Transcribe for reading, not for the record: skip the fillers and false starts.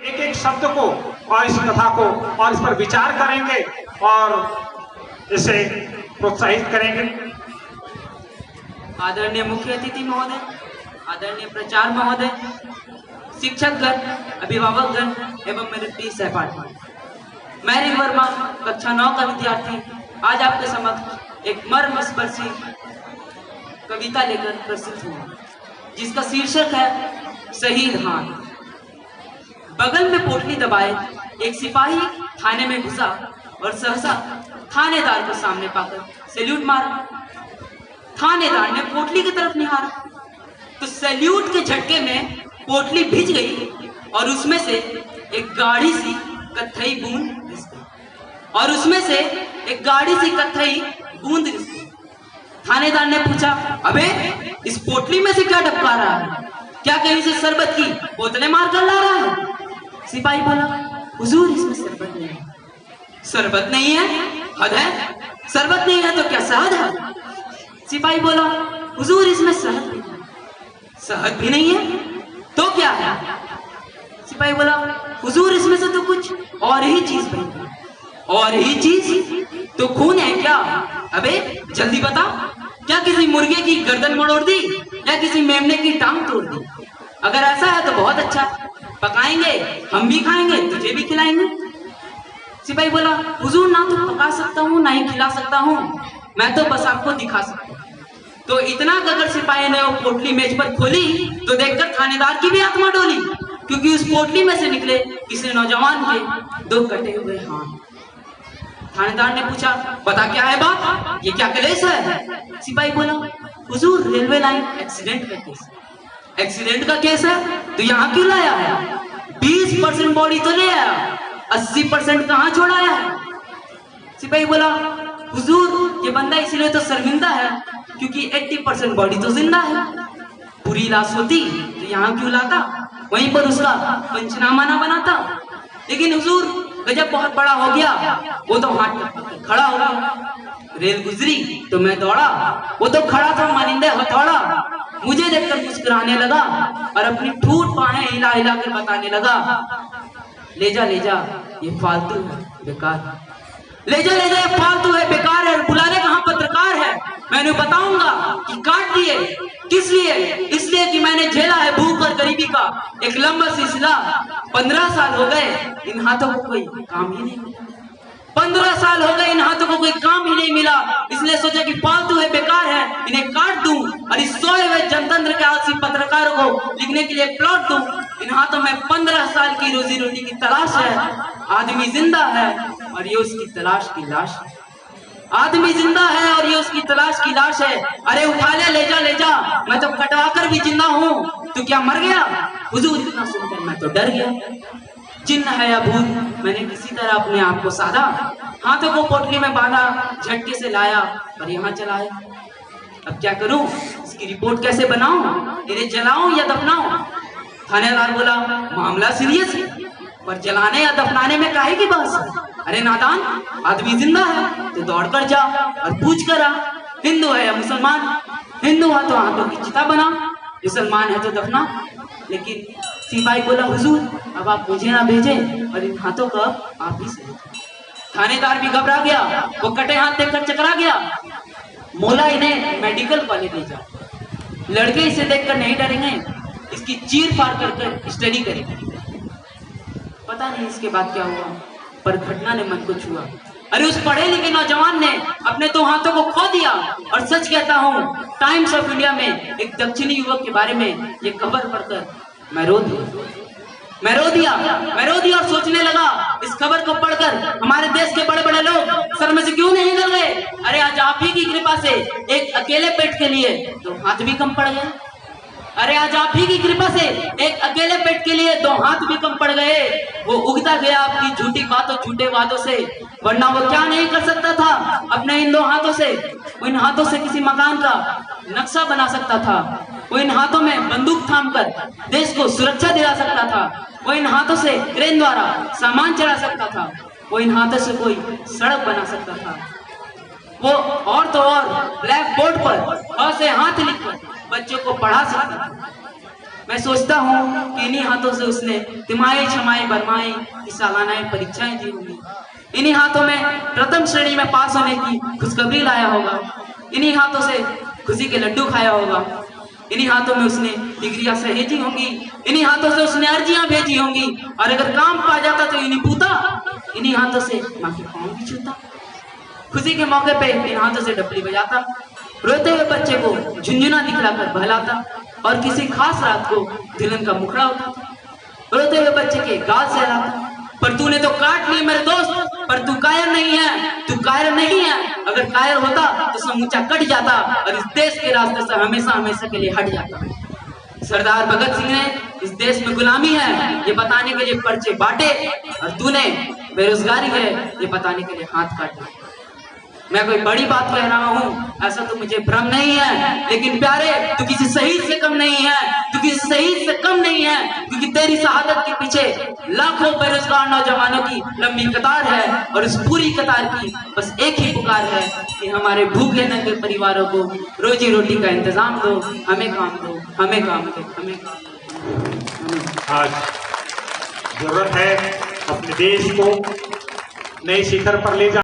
एक एक शब्द को और इस कथा को और इस पर विचार करेंगे और इसे प्रोत्साहित करेंगे। आदरणीय मुख्य अतिथि महोदय, आदरणीय प्राचार्य महोदय, शिक्षकगण, अभिभावकगण एवं मेरे प्रिय सहपाठी, मैं ऋग वर्मा कक्षा 9 का विद्यार्थी आज आपके समक्ष एक मर्मस्पर्शी कविता लेकर प्रस्तुत हूँ, जिसका शीर्षक है शहीद हाथ। बगल में पोटली दबाए एक सिपाही थाने में घुसा और सहसा थानेदार को सामने पाकर सैल्यूट मारा। थानेदार ने पोटली की तरफ निहारा तो सैल्यूट के झटके में पोटली भिज गई और उसमें से एक गाढ़ी सी कत्थई बूंद रिस गई और उसमें से एक गाढ़ी सी कत्थई बूंद रिस गई। थानेदार ने पूछा, अबे इस पोटली में से क्या टपका रहा है? क्या कहीं से शरबत की बोतलें मार कर ला रहा है? सिपाही बोला, हुजूर इसमें शरबत नहीं है। शरबत नहीं है? हद है, शरबत नहीं है तो क्या शहद है? सिपाही बोला, हुजूर इसमें शहद भी नहीं है। शहद भी नहीं है तो क्या है? सिपाही बोला, हुजूर इसमें से तो कुछ और ही चीज बनी है। और ही चीज? तो खून है क्या? अबे जल्दी बता, क्या किसी मुर्गे की गर्दन मरोड़ दी या किसी मेमने की टांग तोड़ दी? अगर ऐसा है तो बहुत अच्छा, पकाएंगे, हम भी खाएंगे, तुझे भी खिलाएंगे। सिपाही बोला, हुजूर ना तो पका सकता हूँ ना ही खिला सकता हूँ, मैं तो बस आपको दिखा सकता हूँ। तो इतना कहकर सिपाही ने वो पोटली मेज पर खोली तो देखकर थानेदार की भी आत्मा डोली, क्योंकि उस पोटली में से निकले किसी नौजवान के 2 कटे हुए हाथ। थानेदार ने पूछा, बता क्या है बात, ये क्या कलेश है? सिपाही बोला, हुजूर रेलवे लाइन एक्सीडेंट का केस। एक्सीडेंट का केस है तो यहाँ क्यों लाया है? 20% बॉडी तो ले आया, 80% कहाँ छोड़ाया है? सिपाही बोला, हुजूर ये बंदा इसलिए तो शर्मिंदा है क्योंकि 80% बॉडी तो जिंदा है। पूरी लाश होती तो यहाँ क्यों लाता, वहीं पर उसका पंचनामा ना बनाता। लेकिन हुजूर गजब बहुत बड़ा हो गया, वो तो हाथ खड़ा हो गया। रेल गुजरी तो मैं दौड़ा, वो तो खड़ा था मानिंदे हथौड़ा। मुझे देखकर मुस्कुराने लगा और अपनी ठूठ बाहें हिला हिला कर बताने लगा, ले जा ये फालतू है बेकार, ले जा ये फालतू है बेकार है, बुलाने कहाँ पत्रकार है। मैंने बताऊंगा कि काट दिए किस लिए? इसलिए कि मैंने झेला है भूख और गरीबी का एक लंबा सिलसिला। 15 साल हो गए इन हाथों को कोई काम ही नहीं मिला। 15 साल हो गए इन हाथों को कोई काम ही नहीं मिला, इसलिए सोचा कि फालतू है बेकार है, इन्हें काट दूं और इस सोए हुए जनतंत्र के आलसी पत्रकारों को लिखने के लिए प्लॉट दूं। इन हाथों में 15 साल की रोजी रोटी की तलाश है। आदमी जिंदा है और ये उसकी तलाश की लाश है। आदमी जिंदा है और ये उसकी तलाश की लाश है। अरे उठा ले जा, मैं तो कटवा कर भी जिंदा हूँ, तू क्या मर गया? हुजूर इतना सुनकर मैं तो डर गया। जिन्न है या भूत, मैंने किसी तरह अपने आप को साधा, हाथों को पोटली में बांधा, झटके से लाया और यहाँ चलाया। अब क्या करूं, इसकी रिपोर्ट कैसे बनाऊं, इन्हें जलाऊं या दफनाऊं? थानेदार बोला, मामला सीरियस है, पर जलाने या दफनाने में काहे की बहस है? अरे नादान, आदमी जिंदा है तो दौड़ कर जा और पूछ कर आ, हिंदू है या मुसलमान? हिंदू है तो हाथों की चिता बना, मुसलमान है तो दफना। लेकिन सिपाही बोला, हुजूर अब आप मुझे ना भेजें और इन हाथों का आप ही से। थानेदार भी घबरा गया, वो कटे हाथ देखकर चकरा गया। मोला इन्हें मेडिकल कॉलेज ले जाओ, लड़के इसे देखकर नहीं डरेंगे, इसकी चीर फाड़ कर स्टडी करेंगे। पता नहीं इसके बाद क्या हुआ, पर घटना ने मन को छुआ। अरे उस पढ़े लिखे नौजवान ने अपने 2 हाथों को खो दिया। और सच कहता हूँ, टाइम्स ऑफ इंडिया में एक दक्षिणी युवक के बारे में ये खबर पढ़कर मैं रो दिया और सोचने लगा, इस खबर को पढ़कर हमारे देश के बड़े बड़े लोग सर में से क्यों नहीं निकल गए? अरे आज आप ही की कृपा से एक अकेले पेट के लिए 2 हाथ भी कम पड़ गए। अरे आज आप ही की कृपा से एक अकेले पेट के लिए 2 हाथ भी कम पड़ गए। वो उगता गया आपकी झूठी बातों झूठे वादों से, वरना वो क्या नहीं कर सकता था अपने इन 2 हाथों से? वो इन हाथों से किसी मकान का नक्शा बना सकता था, वो इन हाथों में बंदूक थामकर देश को सुरक्षा दिला सकता था, वो इन हाथों से क्रेन द्वारा सामान चढ़ा सकता था, वो इन हाथों से कोई सड़क बना सकता था, वो और तो और ब्लैक बोर्ड पर अ से हाथ लिखकर बच्चों को पढ़ा सकता था। मैं सोचता हूँ कि इन्हीं हाथों से उसने तिमाही छमाही बरमाही की सालाना परीक्षाएं दी होंगी, इन्हीं हाथों में प्रथम श्रेणी में पास होने की खुशखबरी लाया होगा, इन्हीं हाथों से खुशी के लड्डू खाया होगा, इन्हीं हाथों में उसने डिग्रियां सहेजी होंगी, इन्हीं हाथों से उसने अर्जियां भेजी होंगी, और अगर काम पा जाता तो इन्हीं पूता, इन्हीं हाथों से माँ के पाँव भी छूता, खुशी के मौके पे इन हाथों से डपली बजाता, रोते हुए बच्चे को झुंझुना दिखलाकर बहलाता, और किसी खास रात को दुल्हन का मुखड़ा उठाता, रोते हुए बच्चे के गाल सहलाता। पर तूने तो काट ली मेरे दोस्त, पर तू कायर नहीं है, तू कायर नहीं है। अगर कायर होता तो समूचा कट जाता और इस देश के रास्ते से हमेशा हमेशा के लिए हट जाता। सरदार भगत सिंह ने इस देश में गुलामी है ये बताने के लिए पर्चे बांटे, और तूने बेरोजगारी है ये बताने के लिए हाथ काटे। मैं कोई बड़ी बात कह रहा हूँ ऐसा तो मुझे भ्रम नहीं है, लेकिन प्यारे तू किसी शहीद से कम नहीं है, तू किसी शहीद से कम नहीं है, क्योंकि तेरी शहादत के पीछे लाखों बेरोजगार नौजवानों की लंबी कतार है, और इस पूरी कतार की बस एक ही पुकार है कि हमारे भूखे नंगे परिवारों को रोजी रोटी का इंतजाम दो, हमें काम दो, हमें काम दो, हमें काम दो। आज जरूरत है अपने देश को नए शिखर पर ले जाने